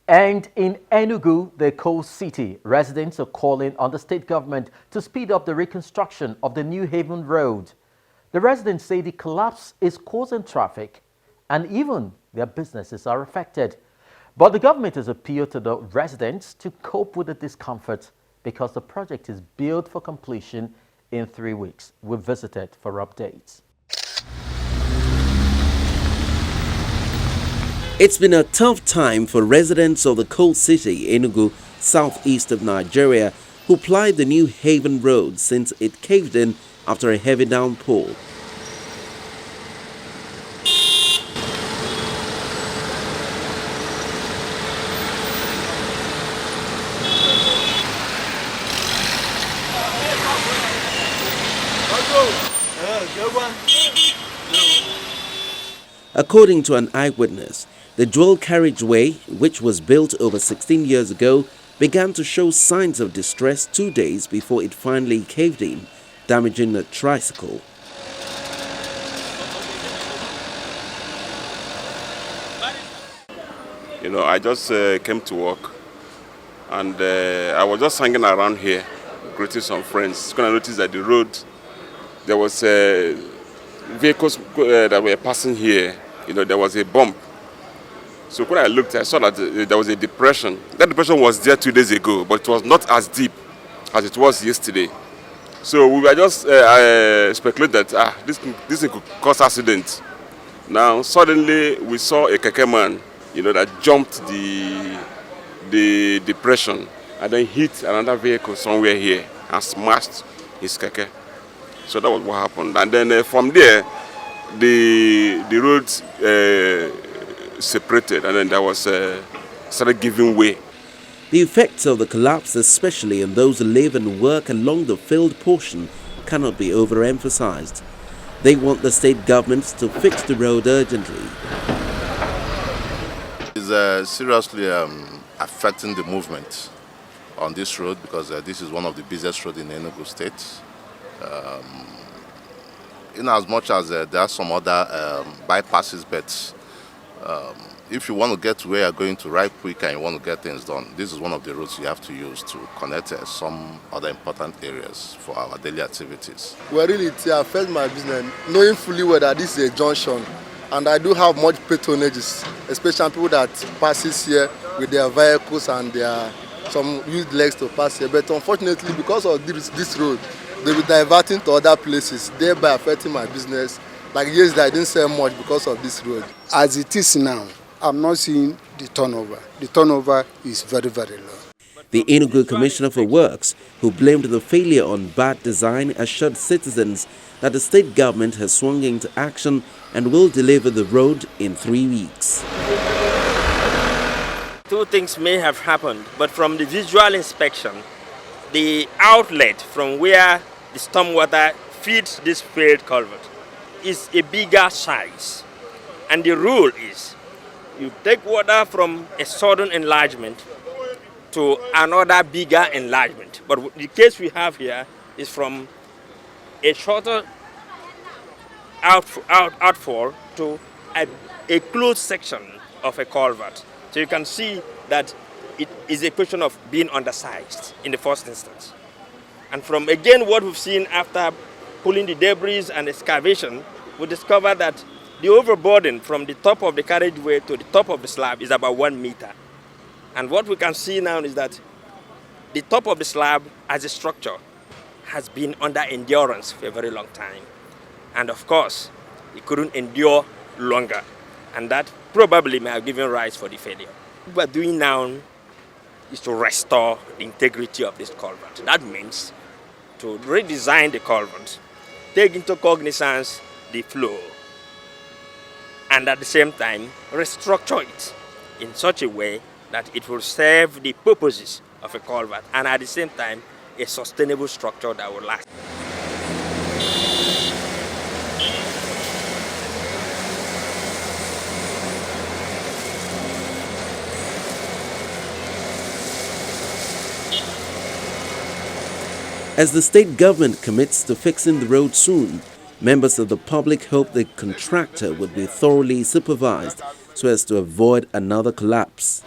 And in Enugu, the coast city, residents are calling on the state government to speed up the reconstruction of the New Haven Road. The residents say the collapse is causing traffic and even their businesses are affected. But the government has appealed to the residents to cope with the discomfort because the project is built for completion in 3 weeks. We visited for updates. It's been a tough time for residents of the coast city, Enugu, southeast of Nigeria, who plied the New Haven Road since it caved in after a heavy downpour. According to an eyewitness, the dual carriageway, which was built over 16 years ago, began to show signs of distress 2 days before it finally caved in, damaging a tricycle. I just came to work and I was just hanging around here, greeting some friends. When I noticed that the road, there was vehicles that were passing here. There was a bump. So when I looked, I saw that there was a depression. That depression was there 2 days ago, but it was not as deep as it was yesterday. So we were just speculating that this could cause accident. Now suddenly we saw a keke man, that jumped the depression and then hit another vehicle somewhere here and smashed his keke. So that was what happened. And then from there, the road separated, and then that was started giving way. The effects of the collapse, especially in those who live and work along the failed portion, cannot be overemphasized. They want the state governments to fix the road urgently. It's seriously affecting the movement on this road because this is one of the busiest roads in Enugu State. In as much as there are some other bypasses, but if you want to get to where you're going to right quick and you want to get things done, this is one of the routes you have to use to connect some other important areas for our daily activities. Well, really, it affects my business, knowing fully well that this is a junction, and I do have much patronages, especially people that passes here with their vehicles and some used legs to pass here. But unfortunately, because of this road, they will diverting to other places, thereby affecting my business. Like yesterday, I didn't sell much because of this road. As it is now, I'm not seeing the turnover. The turnover is very, very low. The Enugu Commissioner for Works, who blamed the failure on bad design, assured citizens that the state government has swung into action and will deliver the road in 3 weeks. Two things may have happened, but from the visual inspection, the outlet from where the stormwater feeds this failed culvert is a bigger size. And the rule is you take water from a sudden enlargement to another bigger enlargement. But the case we have here is from a shorter outfall to a closed section of a culvert. So you can see that it is a question of being undersized in the first instance. And from again what we've seen after pulling the debris and excavation, we discover that the overburden from the top of the carriageway to the top of the slab is about 1 meter. And what we can see now is that the top of the slab as a structure has been under endurance for a very long time. And of course, it couldn't endure longer. And that probably may have given rise for the failure. What we're doing now is to restore the integrity of this culvert. That means to redesign the culvert, take into cognizance the flow, and at the same time restructure it in such a way that it will serve the purposes of a culvert and at the same time a sustainable structure that will last. As the state government commits to fixing the road soon, members of the public hope the contractor would be thoroughly supervised so as to avoid another collapse.